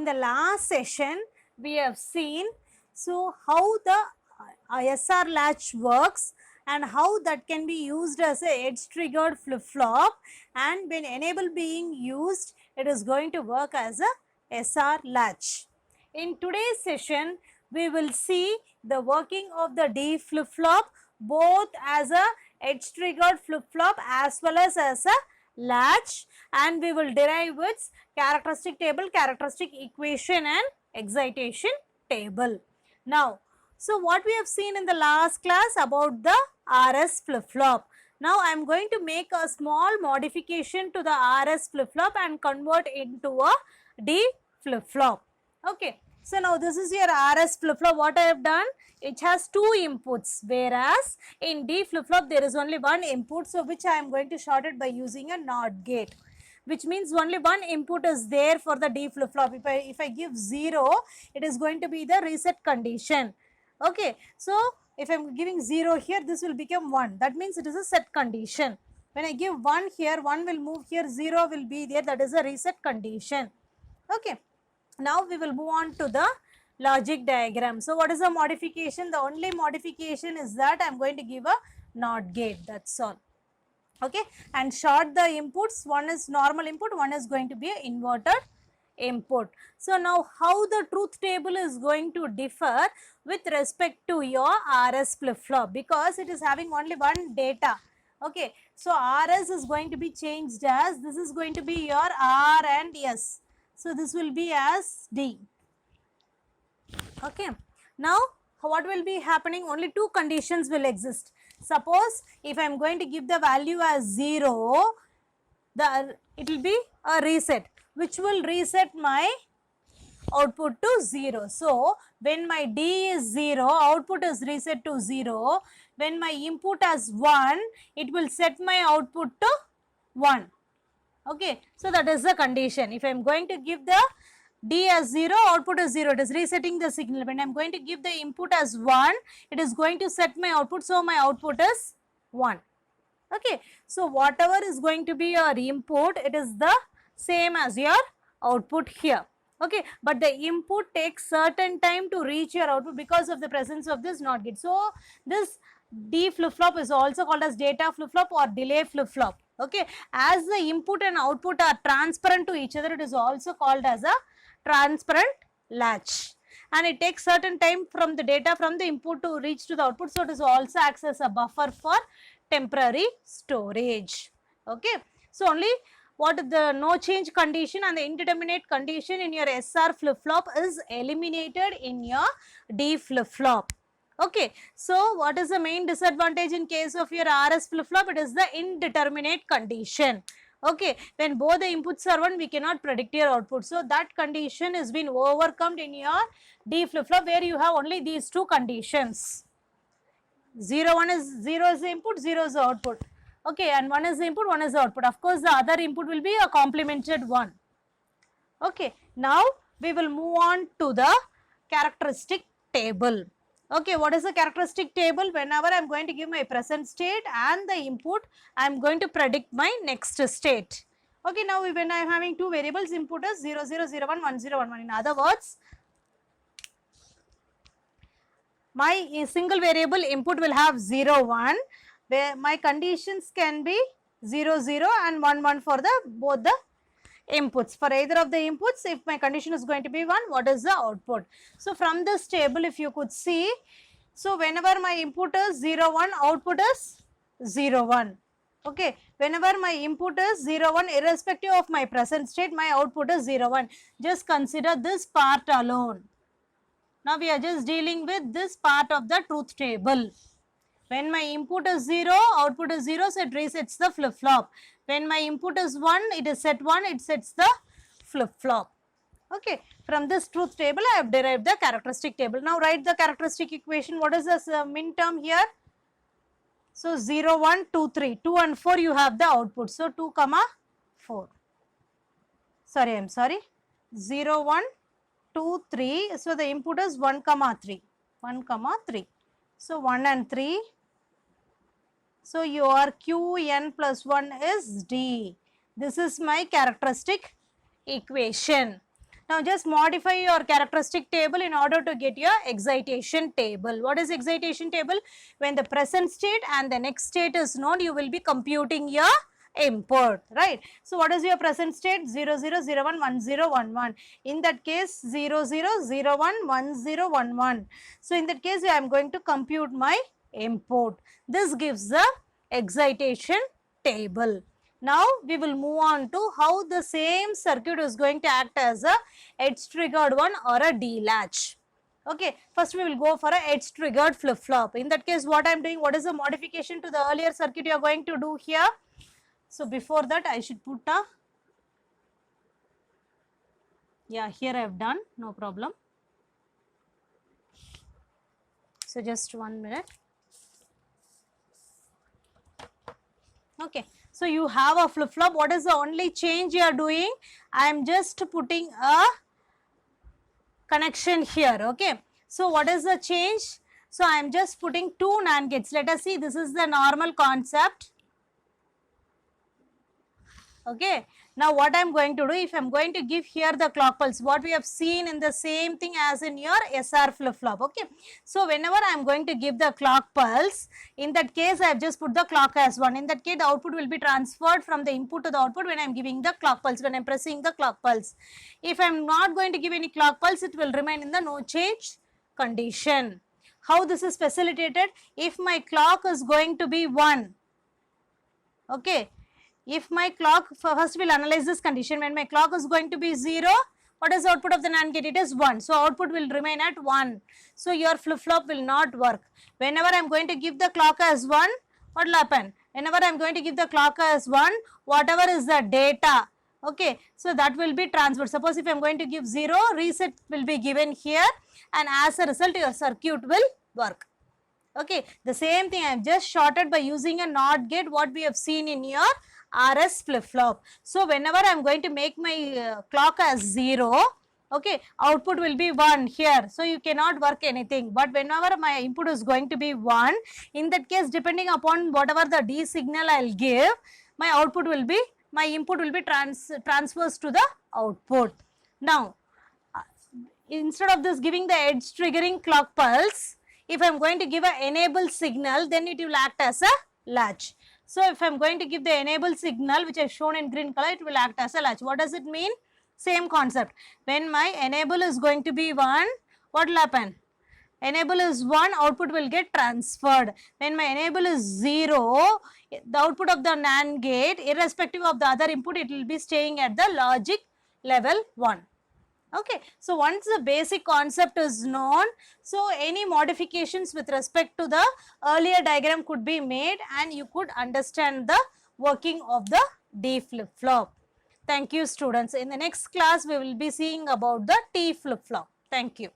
in the last session we have seen how the SR latch works and how that can be used as a edge triggered flip flop, and when enable being used it is going to work as a SR latch. In today's session we will see the working of the D flip flop both as a edge triggered flip flop as well as a latch, and we will derive its characteristic table, characteristic equation and excitation table. Now, so what we have seen in the last class about the RS flip flop. Now I am going to make a small modification to the RS flip flop and convert into a D flip flop. Okay. So now this is your RS flip flop. What I have done, it has two inputs, whereas in D flip flop there is only one input, so which I am going to short it by using a NOT gate, which means only one input is there for the D flip flop. If I give 0, it is going to be the reset condition. Okay, so if I am giving 0 here, this will become 1. That means it is a set condition. When I give 1 here, 1 will move here, 0 will be there, that is a reset condition. Okay. Now we will move on to the logic diagram. So what is the modification? The only modification is that I am going to give a NOT gate, that's all. Okay, and short the inputs, one is normal input, one is going to be an inverted input. So now how the truth table is going to differ with respect to your RS flip flop, because it is having only one data. Okay, so RS is going to be changed as, this is going to be your R and S. So this will be as D. Okay. Now what will be happening? Only two conditions will exist. Suppose if I am going to give the value as 0, it will be a reset, which will reset my output to 0. So when my D is 0, output is reset to 0. When my input as 1, it will set my output to 1. Okay, so that is the condition. If I am going to give the D as 0, output is 0, it is resetting the signal. When I am going to give the input as 1, it is going to set my output, so my output is 1. Okay, so whatever is going to be your input, it is the same as your output here. Okay, but the input takes certain time to reach your output because of the presence of this NOT gate. So this D flip flop is also called as data flip flop or delay flip flop. Okay, as the input and output are transparent to each other, it is also called as a transparent latch, and it takes certain time from the data from the input to reach to the output, so it is also acts as a buffer for temporary storage. Okay, so only what the no change condition and the indeterminate condition in your SR flip flop is eliminated in your D flip flop. Okay, so what is the main disadvantage in case of your RS flip flop? It is the indeterminate condition. Okay, when both the inputs are 1, we cannot predict your output. So that condition has been overcome in your D flip flop, where you have only these two conditions. 0 is the input, 0 is the output. Okay, and 1 is the input, 1 is the output. Of course, the other input will be a complemented one. Okay, now we will move on to the characteristic table. Okay, what is the characteristic table? Whenever I am going to give my present state and the input, I am going to predict my next state. Okay, now when I am having two variables, input is 0, 0, 0, 1, 1, 0, 1, 1. In other words, my single variable input will have 0, 1, where my conditions can be 0, 0 and 1, 1 for the both the inputs. For either of the inputs, if my condition is going to be 1, what is the output? So from this table, if you could see, so whenever my input is 0, 1, output is 0, 1. Okay, whenever my input is 0, 1, irrespective of my present state, my output is 0, 1. Just consider this part alone. Now we are just dealing with this part of the truth table. When my input is 0, output is 0, so it resets the flip flop. When my input is 1, it is set 1, it sets the flip flop. Okay, from this truth table, I have derived the characteristic table. Now write the characteristic equation. What is the min term here? So 0, 1, 2, 3. 2 and 4 you have the output. So 2, 4. Sorry, I am sorry. 0, 1, 2, 3. So the input is 1, 3. 1, 3. So 1 and 3. So your Qn plus 1 is D. This is my characteristic equation. Now just modify your characteristic table in order to get your excitation table. What is excitation table? When the present state and the next state is known, you will be computing your input, right? So what is your present state? 0 0 0 1 1 0 1 1. In that case 0 0 0 1 1 0 1 1. So in that case I am going to compute my input. This gives the excitation table. Now we will move on to how the same circuit is going to act as a edge triggered one or a D latch. Okay, first we will go for a edge triggered flip flop. In that case, what I am doing, what is the modification to the earlier circuit you are going to do here? So before that I should put a, yeah, here I have done, no problem. So just 1 minute. Okay, so you have a flip flop. What is the only change you are doing? I am just putting a connection here. Okay, so what is the change? So I am just putting 2 NAND gates. Let us see, this is the normal concept. Okay, now what I am going to do, if I am going to give here the clock pulse, what we have seen in the same thing as in your SR flip flop. Okay, so whenever I am going to give the clock pulse, in that case I have just put the clock as 1. In that case the output will be transferred from the input to the output when I am giving the clock pulse, when I am pressing the clock pulse. If I am not going to give any clock pulse, it will remain in the no change condition. How this is facilitated? If my clock is going to be 1, okay, if my clock, first we will analyze this condition. When my clock is going to be 0, what is the output of the NAND gate? It is 1. So output will remain at 1. So your flip flop will not work. Whenever I am going to give the clock as 1, what will happen? Whenever I am going to give the clock as 1, whatever is the data, okay, so that will be transferred. Suppose if I am going to give 0, reset will be given here, and as a result your circuit will work. Okay, the same thing I have just shorted by using a NOT gate, what we have seen in your RS flip flop. So whenever I am going to make my clock as 0, okay, output will be 1 here. So you cannot work anything. But whenever my input is going to be 1, in that case depending upon whatever the D signal I will give, my output will be, my input will be transfers to the output. Now instead of this giving the edge triggering clock pulse, if I am going to give an enable signal, then it will act as a latch. So if I am going to give the enable signal, which I have shown in green color, it will act as a latch. What does it mean? Same concept. When my enable is going to be 1, what will happen? Enable is 1, output will get transferred. When my enable is 0, the output of the NAND gate, irrespective of the other input, it will be staying at the logic level 1. Okay, so once the basic concept is known, so any modifications with respect to the earlier diagram could be made and you could understand the working of the D flip flop. Thank you students. In the next class, we will be seeing about the T flip flop. Thank you.